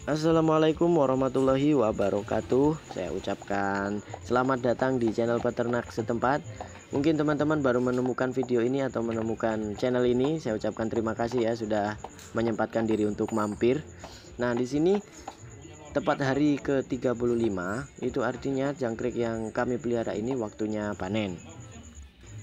Assalamualaikum warahmatullahi wabarakatuh. Saya ucapkan selamat datang di channel peternak setempat. Mungkin teman-teman baru menemukan video ini atau menemukan channel ini. Saya ucapkan terima kasih ya sudah menyempatkan diri untuk mampir. Nah, di sini tepat hari ke-35, itu artinya jangkrik yang kami pelihara ini waktunya panen.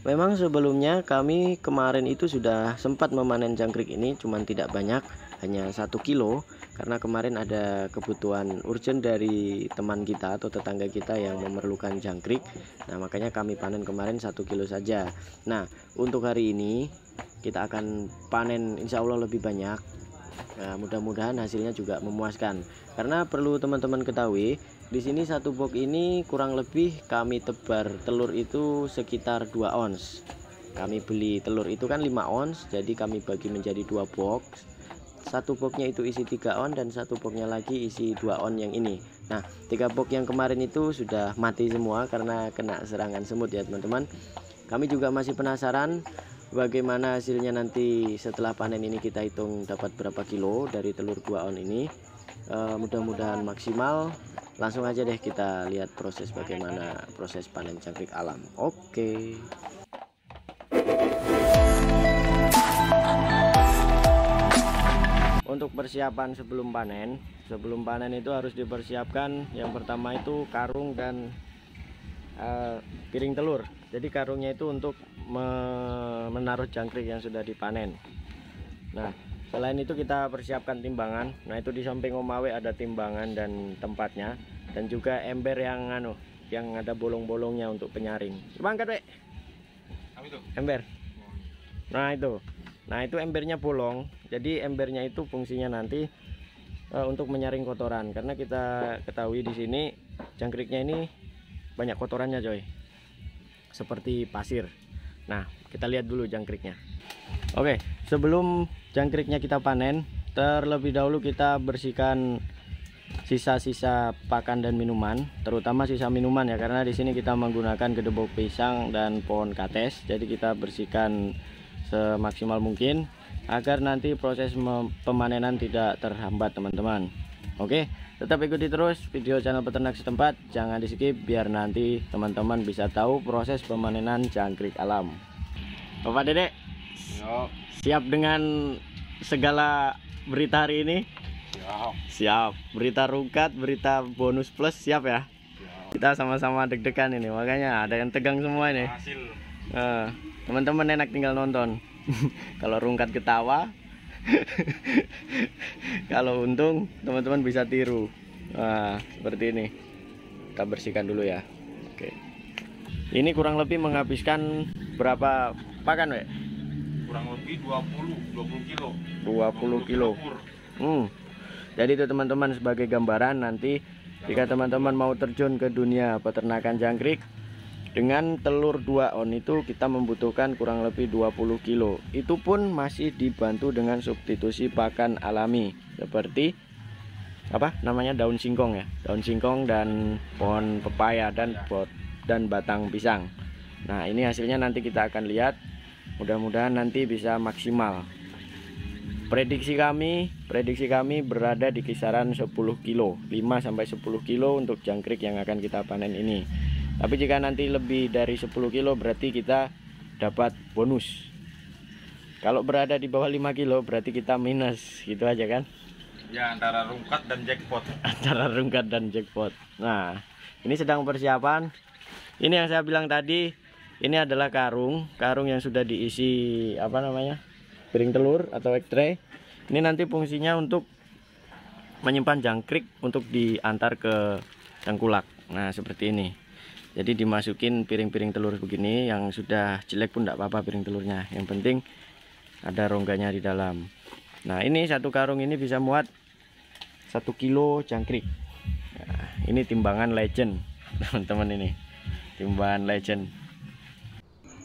Memang sebelumnya kami kemarin itu sudah sempat memanen jangkrik ini, cuman tidak banyak, hanya 1 kilo, karena kemarin ada kebutuhan urgent dari teman kita atau tetangga kita yang memerlukan jangkrik. Nah, makanya kami panen kemarin 1 kilo saja. Nah, untuk hari ini kita akan panen insya Allah lebih banyak. Nah, mudah-mudahan hasilnya juga memuaskan. Karena perlu teman-teman ketahui, di sini satu box ini kurang lebih kami tebar telur itu sekitar 2 ons. Kami beli telur itu kan 5 ons, jadi kami bagi menjadi 2 box. Satu boxnya itu isi 3 on dan satu boxnya lagi isi 2 on yang ini. Nah, 3 box yang kemarin itu sudah mati semua karena kena serangan semut ya teman-teman. Kami juga masih penasaran bagaimana hasilnya nanti setelah panen ini, kita hitung dapat berapa kilo dari telur 2 on ini. Mudah-mudahan maksimal. Langsung aja deh kita lihat proses bagaimana proses panen jangkrik alam. Oke. Untuk persiapan sebelum panen itu harus dipersiapkan. Yang pertama itu karung dan piring telur. Jadi karungnya itu untuk menaruh jangkrik yang sudah dipanen. Nah, selain itu kita persiapkan timbangan. Nah, itu di samping Omawe ada timbangan dan tempatnya, dan juga ember yang ada bolong-bolongnya untuk penyaring. Coba angkat, Wek. Ember. Nah, itu embernya bolong. Jadi embernya itu fungsinya nanti untuk menyaring kotoran, karena kita ketahui di sini jangkriknya ini banyak kotorannya, coy. Seperti pasir. Nah, kita lihat dulu jangkriknya. Oke, sebelum jangkriknya kita panen, terlebih dahulu kita bersihkan sisa-sisa pakan dan minuman, terutama sisa minuman ya, karena di sini kita menggunakan gedebok pisang dan pohon kates. Jadi kita bersihkan semaksimal mungkin agar nanti proses pemanenan tidak terhambat, teman-teman. Oke, tetap ikuti terus video channel peternak setempat, jangan di skip biar nanti teman-teman bisa tahu proses pemanenan jangkrik alam. Bapak Dedek, siap dengan segala berita hari ini? Siap. Berita rungkat, berita bonus plus, siap ya? Siap. Kita sama-sama deg-degan ini, makanya ada yang tegang semua ini. Teman-teman enak tinggal nonton. Kalau rungkat ketawa, kalau untung teman-teman bisa tiru. Nah, seperti ini. Kita bersihkan dulu ya. Oke. Ini kurang lebih menghabiskan berapa pakan, Wek? Kurang lebih 20 kilo. 20 kilo. Jadi itu teman-teman sebagai gambaran, nanti jika teman-teman mau terjun ke dunia peternakan jangkrik dengan telur 2 on itu kita membutuhkan kurang lebih 20 kilo. Itu pun masih dibantu dengan substitusi pakan alami seperti apa namanya, daun singkong ya, daun singkong dan pohon pepaya dan batang pisang. Nah, ini hasilnya nanti kita akan lihat. Mudah-mudahan nanti bisa maksimal. Prediksi kami berada di kisaran 10 kilo, 5 sampai 10 kilo untuk jangkrik yang akan kita panen ini. Tapi jika nanti lebih dari 10 kilo berarti kita dapat bonus. Kalau berada di bawah 5 kilo berarti kita minus, gitu aja kan? Ya, antara rungkat dan jackpot. Antara rungkat dan jackpot. Nah, ini sedang persiapan. Ini yang saya bilang tadi, ini adalah karung yang sudah diisi apa namanya, piring telur atau egg tray. Ini nanti fungsinya untuk menyimpan jangkrik untuk diantar ke tengkulak. Nah, seperti ini. Jadi dimasukin piring-piring telur begini, yang sudah jelek pun tidak apa-apa piring telurnya. Yang penting ada rongganya di dalam. Nah, ini satu karung ini bisa muat 1 kilo jangkrik. Nah, ini timbangan legend, teman-teman, ini timbangan legend.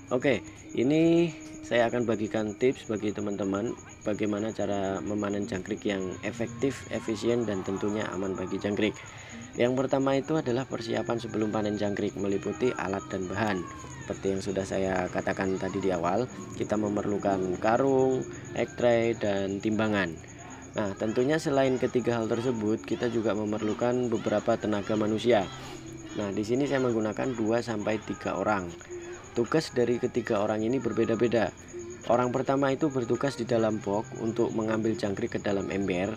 Oke, ini saya akan bagikan tips bagi teman-teman bagaimana cara memanen jangkrik yang efektif, efisien, dan tentunya aman bagi jangkrik. Yang pertama itu adalah persiapan sebelum panen jangkrik, meliputi alat dan bahan. Seperti yang sudah saya katakan tadi di awal, kita memerlukan karung, egg tray, dan timbangan. Nah, tentunya selain ketiga hal tersebut, kita juga memerlukan beberapa tenaga manusia. Nah, di sini saya menggunakan 2 sampai 3 orang. Tugas dari ketiga orang ini berbeda-beda. Orang pertama itu bertugas di dalam box untuk mengambil jangkrik ke dalam ember.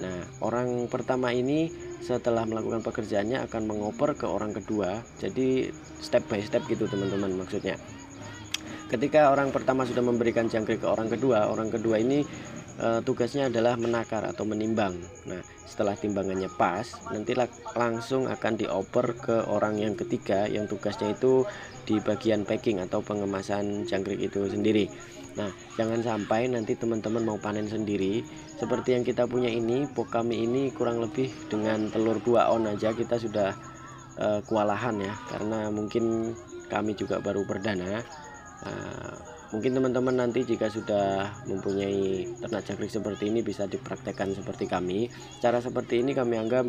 Nah, orang pertama ini setelah melakukan pekerjaannya akan mengoper ke orang kedua. Jadi step by step gitu teman-teman maksudnya. Ketika orang pertama sudah memberikan jangkrik ke orang kedua ini tugasnya adalah menakar atau menimbang. Nah, setelah timbangannya pas, nanti langsung akan dioper ke orang yang ketiga yang tugasnya itu di bagian packing atau pengemasan jangkrik itu sendiri. Nah, jangan sampai nanti teman-teman mau panen sendiri seperti yang kita punya ini. Box kami ini kurang lebih dengan telur 2 on aja kita sudah kewalahan ya, karena mungkin kami juga baru perdana. Mungkin teman-teman nanti jika sudah mempunyai ternak jangkrik seperti ini bisa dipraktekkan seperti kami. Cara seperti ini kami anggap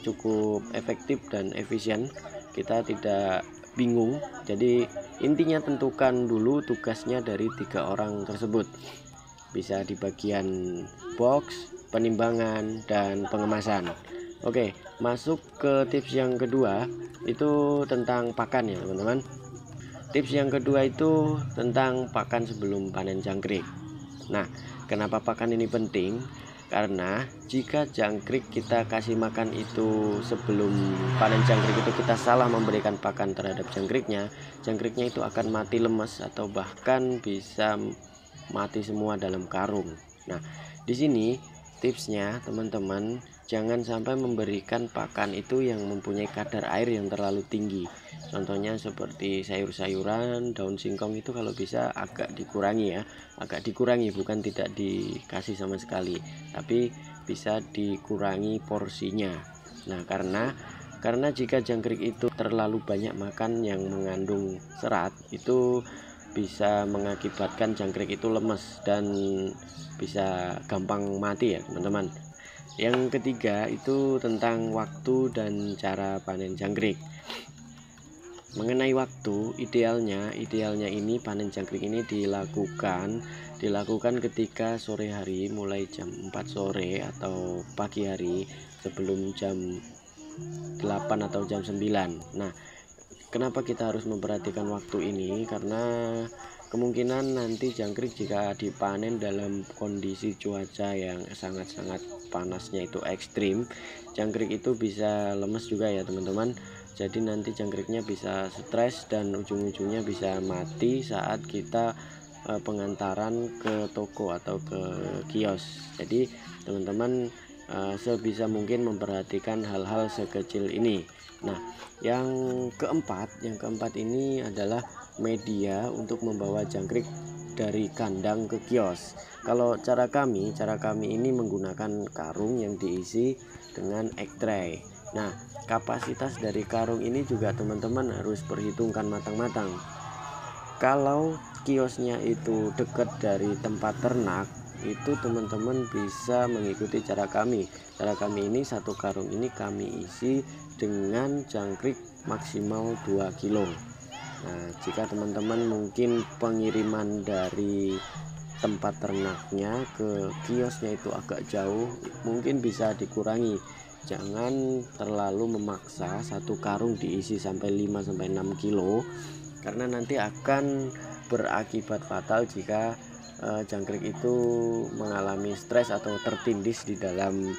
cukup efektif dan efisien. Kita tidak bingung. Jadi intinya tentukan dulu tugasnya dari 3 orang tersebut. Bisa di bagian box, penimbangan, dan pengemasan. Oke, masuk ke tips yang kedua, itu tentang pakan ya teman-teman. Tips yang kedua itu tentang pakan sebelum panen jangkrik. Nah, kenapa pakan ini penting? Karena jika jangkrik kita kasih makan itu sebelum panen jangkrik itu kita salah memberikan pakan terhadap jangkriknya itu akan mati lemas atau bahkan bisa mati semua dalam karung. Nah, di sini tipsnya teman-teman, jangan sampai memberikan pakan itu yang mempunyai kadar air yang terlalu tinggi. Contohnya seperti sayur-sayuran, daun singkong itu kalau bisa agak dikurangi ya. Agak dikurangi, bukan tidak dikasih sama sekali, tapi bisa dikurangi porsinya. Nah, karena jika jangkrik itu terlalu banyak makan yang mengandung serat, itu bisa mengakibatkan jangkrik itu lemes dan bisa gampang mati ya teman-teman. Yang ketiga itu tentang waktu dan cara panen jangkrik. Mengenai waktu, idealnya ini panen jangkrik ini dilakukan ketika sore hari, mulai jam 4 sore atau pagi hari sebelum jam 8 atau jam 9. Nah, kenapa kita harus memperhatikan waktu ini? Karena kemungkinan nanti jangkrik jika dipanen dalam kondisi cuaca yang sangat-sangat panasnya itu ekstrim, jangkrik itu bisa lemes juga ya teman-teman. Jadi nanti jangkriknya bisa stres dan ujung-ujungnya bisa mati saat kita pengantaran ke toko atau ke kios. Jadi teman-teman sebisa mungkin memperhatikan hal-hal sekecil ini. Nah, yang keempat ini adalah media untuk membawa jangkrik dari kandang ke kios. Kalau cara kami ini menggunakan karung yang diisi dengan egg tray. Nah, kapasitas dari karung ini juga teman-teman harus perhitungkan matang-matang. Kalau kiosnya itu dekat dari tempat ternak, itu teman-teman bisa mengikuti cara kami. Cara kami ini satu karung ini kami isi dengan jangkrik maksimal 2 kilo. Nah, jika teman-teman mungkin pengiriman dari tempat ternaknya ke kiosnya itu agak jauh, mungkin bisa dikurangi. Jangan terlalu memaksa satu karung diisi sampai 5-6 kilo, karena nanti akan berakibat fatal jika jangkrik itu mengalami stres atau tertindis di dalam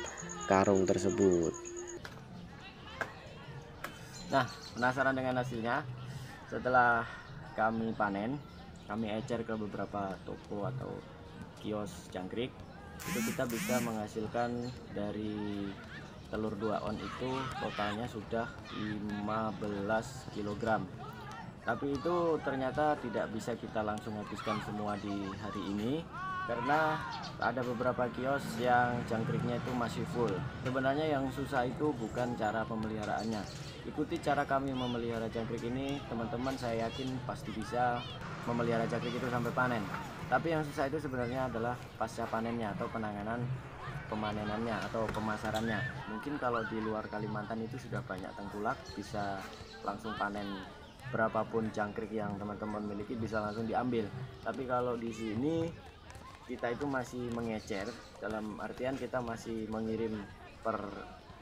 karung tersebut. Nah, penasaran dengan hasilnya? Setelah kami panen, kami ecer ke beberapa toko atau kios jangkrik, itu kita bisa menghasilkan dari telur 2 on itu totalnya sudah 15 kg. Tapi itu ternyata tidak bisa kita langsung habiskan semua di hari ini, karena ada beberapa kios yang jangkriknya itu masih full. Sebenarnya yang susah itu bukan cara pemeliharaannya. Ikuti cara kami memelihara jangkrik ini, teman-teman, saya yakin pasti bisa memelihara jangkrik itu sampai panen. Tapi yang susah itu sebenarnya adalah pasca panennya atau penanganan pemanenannya atau pemasarannya. Mungkin kalau di luar Kalimantan itu sudah banyak tengkulak, bisa langsung panen berapapun jangkrik yang teman-teman miliki bisa langsung diambil. Tapi kalau di sini kita itu masih mengecer, dalam artian kita masih mengirim per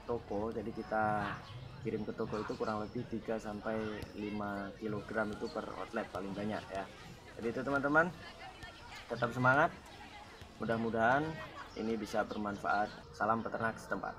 toko. Jadi kita kirim ke toko itu kurang lebih 3 sampai 5 kg itu per outlet paling banyak ya. Jadi itu teman-teman, tetap semangat, mudah-mudahan ini bisa bermanfaat. Salam peternak setempat.